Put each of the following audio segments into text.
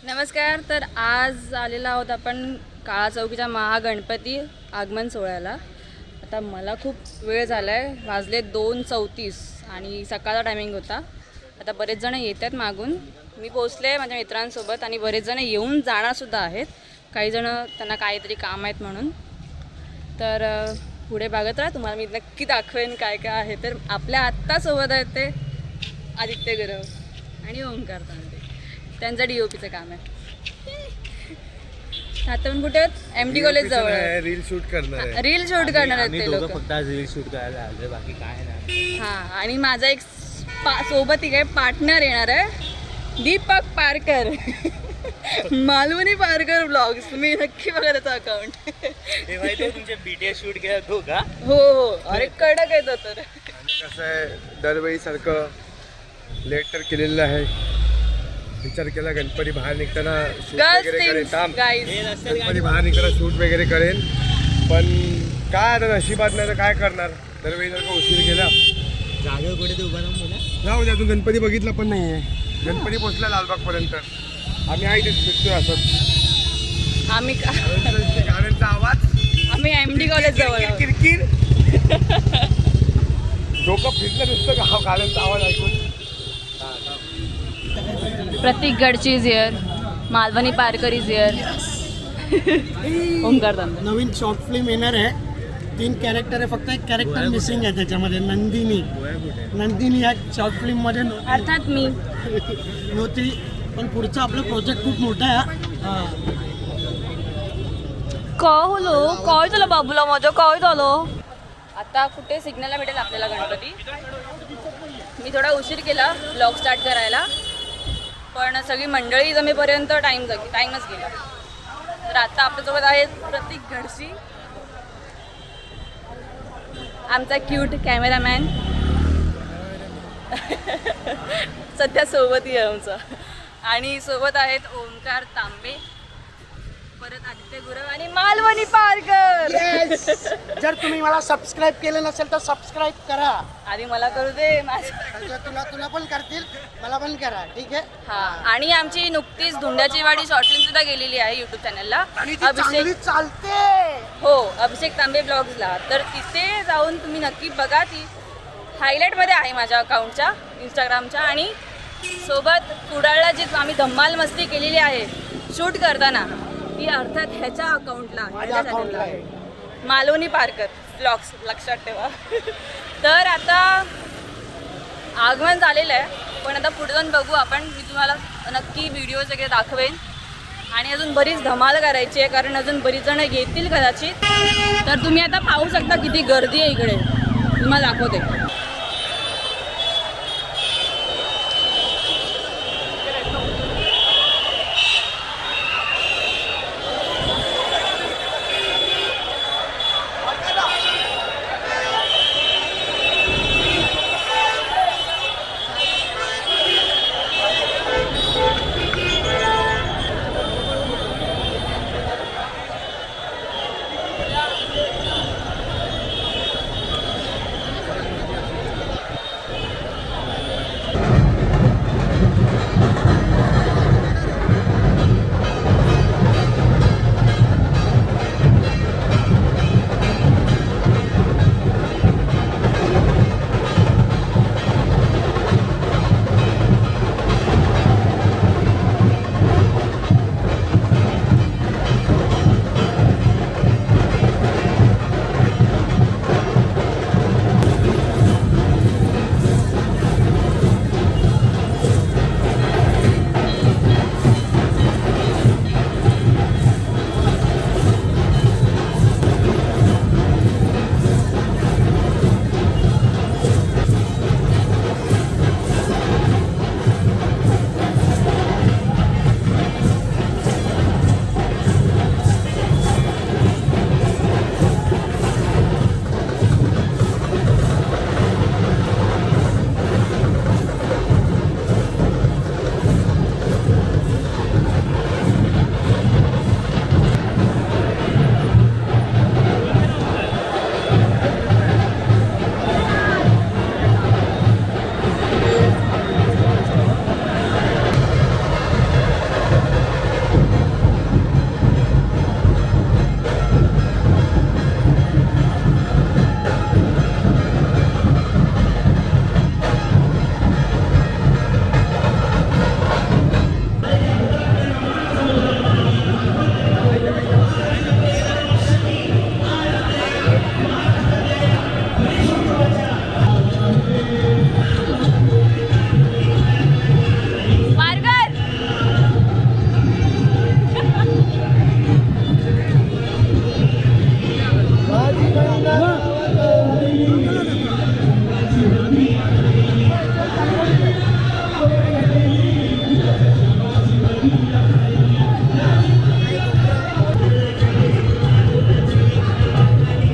नमस्कार. तर आज आलेला आहोत आपण काळा चौकीच्या महागणपती आगमन सोहळ्याला. आता मला खूप वेळ झाला आहे, वाजले 2:34 आणि सकाळचा टायमिंग होता. आता बरेच जण येत आहेत मागून. मी पोचले माझ्या मित्रांसोबत आणि बरेच जण येऊन जाणारसुद्धा आहेत. काही जण त्यांना काहीतरी काम आहेत म्हणून. तर पुढे बघत राहा, तुम्हाला मी नक्की दाखवेन काय काय आहे. तर आपल्या आत्ता सोबत आहेत ते आदित्य गुरव आणि ओंकार तांबे. त्यांचं DOPचं काम आहे. आता पण कुठे आहेत? MD कॉलेज जवळ रील शूट करणार आहे. रील शूट करणार आहेत ते लोक. फक्त आज रील शूट करायला आलोय, बाकी काय नाही. हां, आणि माझा एक सोबत एक पार्टनर येणार आहे, दीपक पारकर. मालवणी पारकर ब्लॉग्स. तुम्ही नक्की बघा त्याचं अकाउंट. तुमचे BTS शूट केला तो का? हो हो, अरे कडक येतो तर. आणि कसं आहे, दरवेळी सारखं लेट तर केलेलं आहे. विचार केला गणपती बाहेर निघताना शूट वगैरे करेन. गणपती बाहेर निघताना शूट वगैरे करेन, पण काय आता नशिबात नाही तर काय करणार. दरवेळी जर का उशीर गेला जागेवर कुठे ते उभा राहून बोला. जाऊ द्या, अजून गणपती बघितला पण नाही आहे. गणपती पोचला लालबागपर्यंत. आम्ही आहे ते फिरतोय असं. आम्ही गाड्यांचा आवाज, आम्ही MD कॉलेज जवळ आहोत. किरकिर डोकं फिरलं नुसतं गाड्यांचा आवाज ऐकून. Prateek Gadchi is here, Malvani Parkar is here. Omkar Tambe. नवीन शॉर्ट फिल्म येणार आहे. 3 कॅरेक्टर आहे, फक्त एक कॅरेक्टर मिसिंग आहे त्याच्यामध्ये, नंदिनी. नंदिनी या शॉर्ट फिल्म मध्ये अर्थात मी. नव्हती, पण पुढचा आपला प्रोजेक्ट खूप मोठा आहे. काय झालं बाबूला माझं, काय झालं? आता कुठे सिग्नलला भेटेल आपल्याला गणपती. मी थोडा उशीर केला ब्लॉग स्टार्ट करायला, पण सगळी मंडळी जमेपर्यंत टाईमच गेला. तर आता आपल्यासोबत आहेत प्रतीक गडशी, आमचा क्यूट कॅमेरामॅन. सध्या सोबतही आहे आमचा. आणि सोबत आहेत ओंकार तांबे, परत आदित्य गुरव आणि मालवणी पारकर. जर तुम्ही मला सबस्क्राईब केलं नसेल तर सबस्क्राईब करा. आधी मला करू दे माझं. तुला पण करतील, मला पण करा, ठीक आहे. हां, आणि आमची नुकतीच धुंड्याची वाडी शॉर्ट फिल्म सुद्धा गेलेली आहे यूट्यूब चॅनलला. आणि ती चांगली चालते. हो, अभिषेक तांबे ब्लॉग्सला. तर तिथे जाऊन तुम्ही नक्की बघा. ती हायलाईटमध्ये आहे माझ्या अकाउंटच्या, इंस्टाग्रामच्या. आणि सोबत कुडाळला जी आम्ही धम्माल मस्ती केलेली आहे शूट करताना, ती अर्थात ह्याच्या अकाउंटला, ह्याच्या चॅनलला आहे, मालवणी पारकर ब्लॉग्स, लक्षात ठेवा. तर आता आगमन झालेलं आहे, पण आता पुढे जाऊन बघू आपण. मी तुम्हाला नक्की व्हिडिओज वगैरे दाखवेन. आणि अजून बरीच धमाल करायची आहे, कारण अजून बरीच जण येतील कदाचित. तर तुम्ही आता पाहू शकता किती गर्दी आहे इकडे. तुम्हाला दाखवते.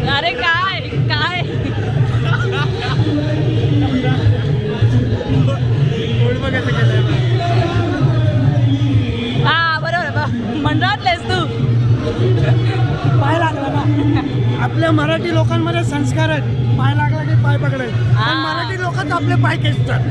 अरे काय काय हा बरोबर मंडळातलेस तू. पाय लागला ना. आपल्या मराठी लोकांमध्ये संस्कार आहेत, पाय लागला की पाय पकडायचे. पण हा. मराठी लोकच आपले पाय खेचतात.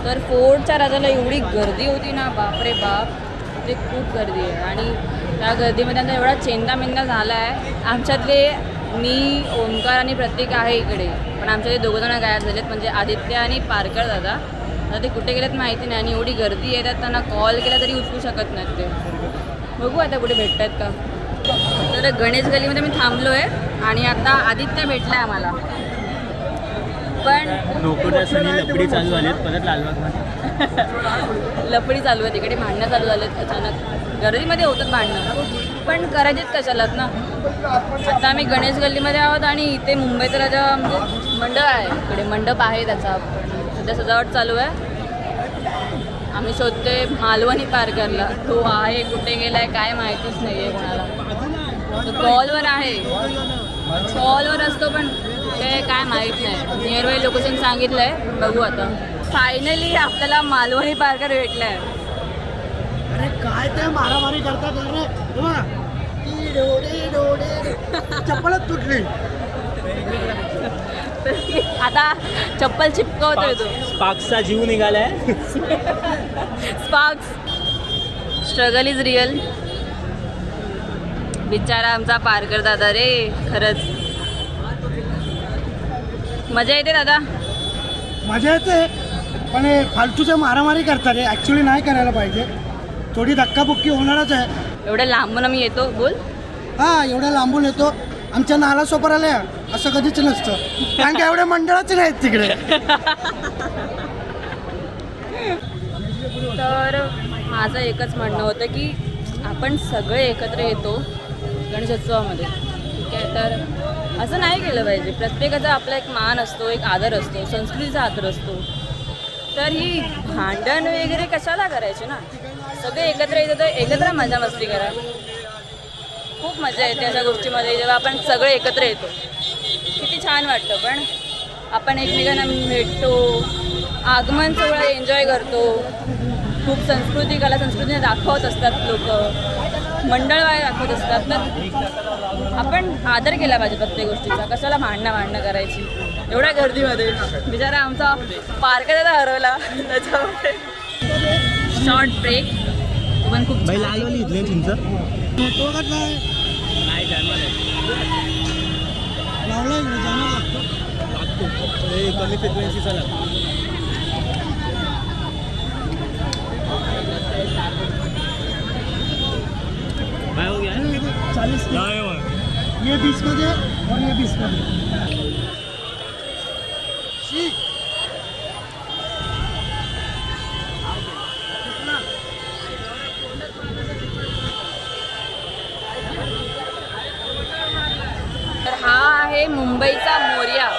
तर फोर्टच्या राजाला एवढी गर्दी होती ना, बापरे बाप, ते खूप गर्दी आहे. आणि त्या गर्दीमध्ये आता एवढा चेंदामेंदा झाला आहे. आमच्यातले मी, ओंकार आणि प्रत्येक आहे इकडे, पण आमच्यातले दोघंजणं गायब झालेत, म्हणजे आदित्य आणि पारकर दादा. आता ते कुठे गेलेत माहिती नाही. आणि एवढी गर्दी आहे, त्यात त्यांना कॉल केला तरी उचलू शकत नाहीत ते. बघू आता कुठे भेटत आहेत का. तर गणेश गलीमध्ये मी थांबलो आहे आणि आता आदित्य भेटला आहे आम्हाला. पण नोकोट्या सनी लपडी चालू झालीत परत लालबागमध्ये. लपडी चालू आहे तिकडे, भांडणं चालू झालेत अचानक. गर्दीमध्ये होतात भांडणं, पण करायचेच कशालात ना. आता आम्ही गणेश गल्लीमध्ये आहोत आणि इथे मुंबईचं राजा म्हणजे मंडळ आहे, इकडे मंडप आहे त्याचा, सध्या सजावट चालू आहे. आम्ही शोधतोय मालवणी पारकरला. तो आहे कुठे गेलाय काय माहितीच नाही आहे कोणाला. तो कॉलवर आहे, कॉलवर असतो पण ते काय माहीत नाही. नियर बाय लोकेशन सांगितलं आहे, बघू आता. फायनली आपल्याला मालवणी पारकर भेटला आहे. अरे काय ते मारामारी करतात अरे. हे बघा. ती डोळे डोळे चप्पलच तुटली. आता चप्पल चिपकवतोय तो. स्पार्क्सचा जीव निघालाय. स्पार्क्स. Struggle is real. बिचारा आमचा पारकर दादा रे, खरंच मजा येते दादा. मजा येते पण हे फालतूचे मारामारी करतात हे ॲक्च्युली नाही करायला पाहिजे. थोडी धक्काबुक्की होणारच आहे. एवढ्या लांबून आम्ही येतो बोल. हां एवढ्या लांबून येतो. आमच्या नालासोपर आल्या असं कधीच नसतं कारण की एवढ्या मंडळाचे नाहीत तिकडे. तर माझं एकच म्हणणं होतं की आपण सगळे एकत्र येतो गणेशोत्सवामध्ये, ठीक आहे. तर असं नाही केलं पाहिजे. प्रत्येकाचा आपला एक मान असतो, एक आदर असतो, संस्कृतीचा आदर असतो. तर ही भांडण वगैरे कशाला करायची ना. सगळे एकत्र येतो तर एकत्र मजा मस्ती करा. खूप मजा येते अशा गोष्टीमध्ये जेव्हा आपण सगळे एकत्र येतो. किती छान वाटतं. पण आपण एकमेकांना भेटतो, आगमन सोहळा एन्जॉय करतो. खूप कला संस्कृतीने दाखवत असतात लोक, मंडळवाले दाखवत असतात. तर आपण आदर केला पाहिजे प्रत्येक गोष्टीचा. कशाला भांडणं करायची एवढ्या गर्दीमध्ये. बिचारा आमचा पार्क त्याचा हरवला त्याच्यामध्ये. शॉर्ट ब्रेक पण खूप बाई लालवाली इथले तुमचं नाही जाणार लागतो कमी फ्रिक्वेन्सीचा लागतो. काय हो गया 40 ये 20 में दे और ये 20 में दे. तर हा आहे मुंबईचा मोरया.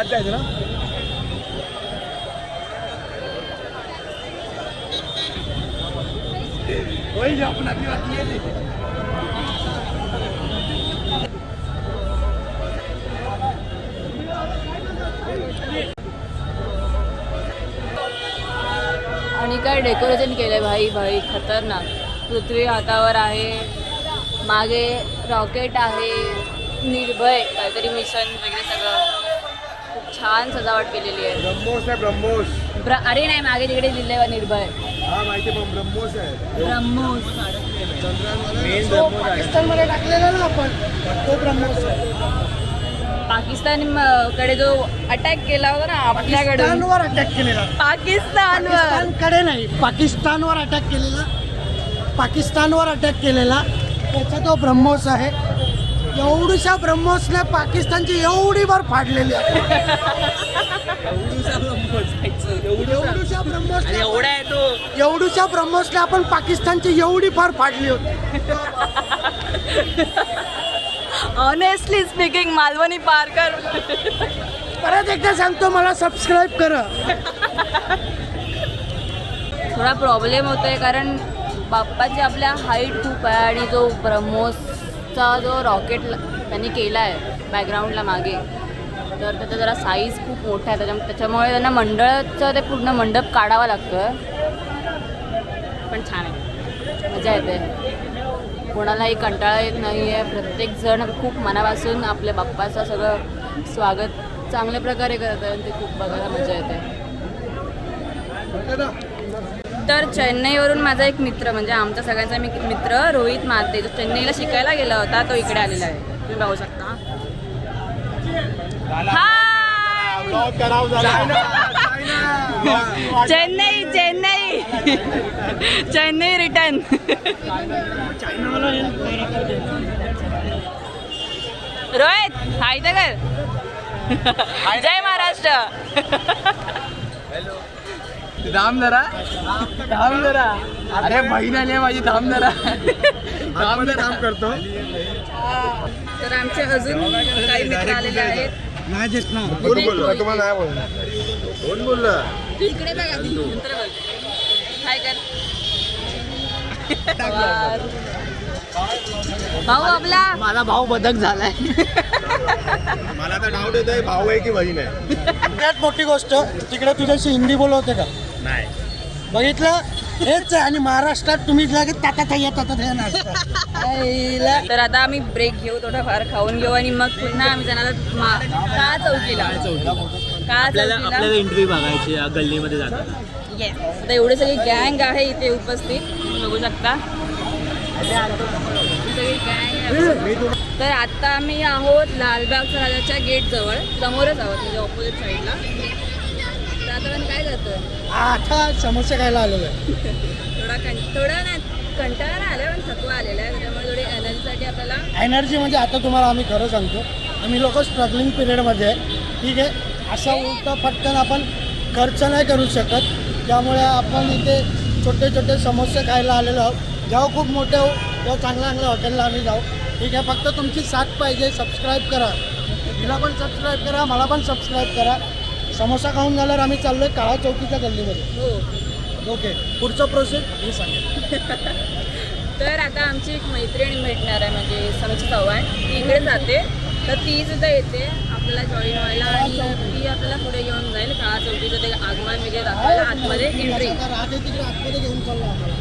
जायचं ना. आणि काय डेकोरेशन केलंय भाई खतरनाक. पृथ्वी हातावर आहे, मागे रॉकेट आहे, निर्भय काहीतरी मिशन वगैरे सगळं खूप छान सजावट केलेली आहे. ब्रह्मोस आहे ब्रह्मोस. अरे नाही मागे तिकडे लिहिलंय निर्भय. हा माहिती पण ब्रह्मोस आहे. ब्रह्मोस मेन तो पाकिस्तानमध्ये टाकलेला ना आपण तो ब्रह्मोस आहे. पाकिस्तानकडे जो अटॅक केला होता ना आपल्याकडे, पाकिस्तानवर अटॅक केलेला. पाकिस्तानवर पाकिस्तानकडे नाही, पाकिस्तानवर अटॅक केलेला त्याचा तो ब्रह्मोस आहे. एवढूशा ब्रह्मोसने पाकिस्तानची एवढी भर फाडलेली आहे. एवढूशा ब्रह्मोसने आपण पाकिस्तानची एवढी भर फाडली होती. Honestly speaking Malvani Parkar. परत एकदा सांगतो मला सबस्क्राईब करा. थोडा प्रॉब्लेम होतोय कारण बाप्पाची आपल्या हाईट खूप आहे आणि जो ब्रह्मोसचा जो रॉकेट त्यांनी केला आहे बॅकग्राऊंडला मागे, तर त्याचा जरा साईज खूप मोठा आहे. त्याच्यामुळे त्यांना मंडळाचं ते पूर्ण मंडप काढावा लागतो आहे. पण छान आहे, मजा येते. कोणालाही कंटाळा येत नाही आहे. प्रत्येकजण खूप मनापासून आपल्या बाप्पाचं सगळं स्वागत चांगल्या प्रकारे करत आहे. ते खूप बघायला मजा येते. तर चेन्नईवरून माझा एक मित्र, म्हणजे आमचा सगळ्यांचा मित्र रोहित माते, जो चेन्नईला शिकायला गेला होता, तो इकडे आलेला आहे. तुम्ही बघू शकता. चेन्नई चेन्नई चेन्नई रिटर्न. रोहित हाय तर कर. जय महाराष्ट्र. थांब जरा. अरे बहीण आली आहे माझी. थांब जरा. काम करतो. तर आमचे अजून काही मित्र आलेले आहेत. नाही देत ना. कोण बोललं तुम्हाला? नाही बोललं. कोण बोललं? तू इकडे बघ आधी, नंतर बोल. हाय कर. भाऊ आपला. माझा भाऊ बदक झालाय. मला तर डाऊट येतोय भाऊ आहे की बहीण आहे. सगळ्यात मोठी गोष्ट, तिकडे तुझ्याशी हिंदी बोलवते का? नाही बघितलं हेच आहे. आणि महाराष्ट्रात तुम्ही लगेच तातात नाश्ता. तर आता आम्ही ब्रेक घेऊ, थोडंफार खाऊन घेऊ आणि मग पुन्हा आम्ही जाणार आहोत काळा चौकीला. काळा आपल्याला चौकीला एंट्री बघायची या गल्लीमध्ये जातात. येस. आता एवढे सगळी गँग आहे इथे उपस्थित, तुम्ही बघू शकता. ही सगळी gang आहे. तर आता आम्ही आहोत लालबागच्या राजाच्या गेट जवळ, समोरच आहोत म्हणजे ऑपोजिट साईडला. तर आता आपण काय करतोय, आता समोसे खायला आलेलो आहे. थोडं ना कंटाळा नाही आलं पण थकवा आलेला आहे, त्याच्यामुळे थोडी एनर्जीसाठी आपल्याला एनर्जी म्हणजे आता तुम्हाला आम्ही खरं सांगतो, आम्ही लोक स्ट्रगलिंग पिरियडमध्ये आहे. ठीक आहे, असा उलटा पटकन आपण खर्च नाही करू शकत. त्यामुळे आपण इथे छोटे छोटे समोसे खायला आलेलो आहोत. जेव्हा खूप मोठे हो तेव्हा चांगल्या चांगल्या हॉटेलला आम्ही जाऊ. ठीक आहे, फक्त तुमची साथ पाहिजे. सबस्क्राईब करा, तिला पण सबस्क्राईब करा, मला पण सबस्क्राईब करा. समोसा खाऊन झाल्यावर आम्ही चाललो आहे काळा चौकीच्या गल्लीमध्ये. हो. ओके, पुढचं प्रोसेस हे सांगेल. तर आता आमची एक मैत्रीण भेटणार आहे म्हणजे समीक्षा चव्हाण, ती इकडे जाते. तर ती सुद्धा येते आपल्याला जॉईन व्हायला आणि ती आपल्याला पुढे घेऊन जाईल. काळा चौकीचं ते आगमन वगैरे दाखवायला आतमध्ये एंट्री. राहते तिकडे आतमध्ये घेऊन चाललो आम्हाला.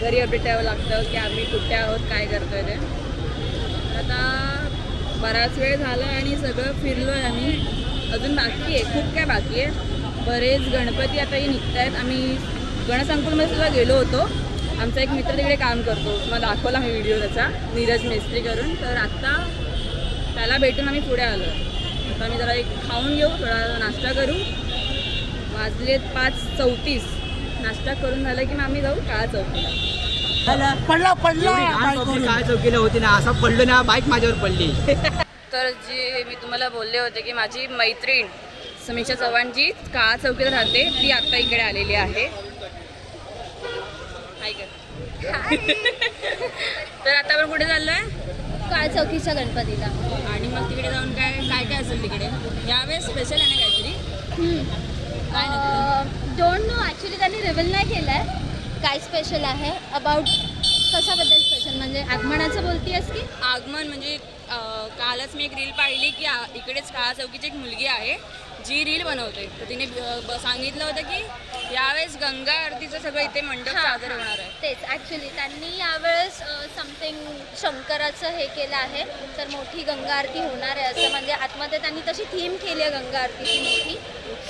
घरी अपडेट द्यावं लागतं की आम्ही कुठे आहोत, काय करतोय ते. आता बराच वेळ झाला आणि सगळं फिरलो आहे आम्ही. अजून बाकी आहे, खूप काय बाकी आहे. बरेच गणपती आताही निघत आहेत. आम्ही गणसंकुलमध्ये सुद्धा गेलो होतो. आमचा एक मित्र तिकडे काम करतो, मग दाखवला मी व्हिडिओ त्याचा, नीरज मेस्त्री करून. तर आत्ता त्याला भेटून आम्ही पुढे आलो. आता आम्ही जरा एक खाऊन घेऊ, थोडा नाश्ता करू. वाजलेत 5:34. नाश्ता करून झालं की मग आम्ही जाऊ काळा चौकीला. पडला काय चौकीला होती ना, असा पडलो ना, बाईक माझ्यावर पडली. तर जे मी तुम्हाला बोलले होते की माझी मैत्रीण समीक्षा चव्हाण जी काळा चौकीला राहते, ती आत्ता इकडे आलेली आहे. हाय कर. तर आता आपण कुठे चाललोय, काळ चौकीच्या गणपतीला. आणि मग तिकडे जाऊन काय काय काय असेल तिकडे यावेळेस स्पेशल आहे ना काहीतरी, काय नक्की? डोंट नो, ॲक्च्युली त्यांनी रिव्हील नाही केलं आहे काय स्पेशल आहे. अबाउट कशाबद्दल स्पेशल म्हणजे आगमनाचं बोलतीयस की? आगमन म्हणजे कालच मी एक रील पाहिली की इकडेच काळा चौकीची एक मुलगी आहे जी रील बनवते. तर तिने सांगितलं होतं की यावेळेस गंगा आरतीचं सगळं इथे मंडप साजरं होणार आहे. तेच ॲक्च्युली त्यांनी यावेळेस समथिंग शंकराचं हे केलं आहे. तर मोठी गंगा आरती होणार आहे असं, म्हणजे आतमध्ये त्यांनी तशी थीम केली आहे गंगा आरतीची मोठी.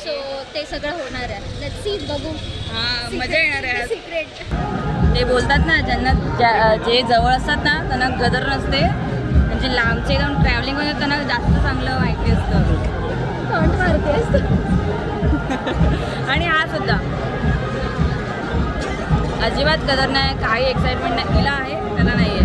सो ते सगळं होणार आहे. लेट्स सी, बघू. हां, मजा येणार आहे. सिक्रेट. ते बोलतात ना, ज्यांना जे जवळ असतात ना त्यांना गदर नसते, म्हणजे लांबचे एकदम ट्रॅव्हलिंगमध्ये त्यांना जास्त चांगलं माहिती असतं. तोंड मारतेस. आणि हा सुद्धा अजिबात गदर नाही, काही एक्साइटमेंट नाही. तिला आहे, त्याला नाही आहे.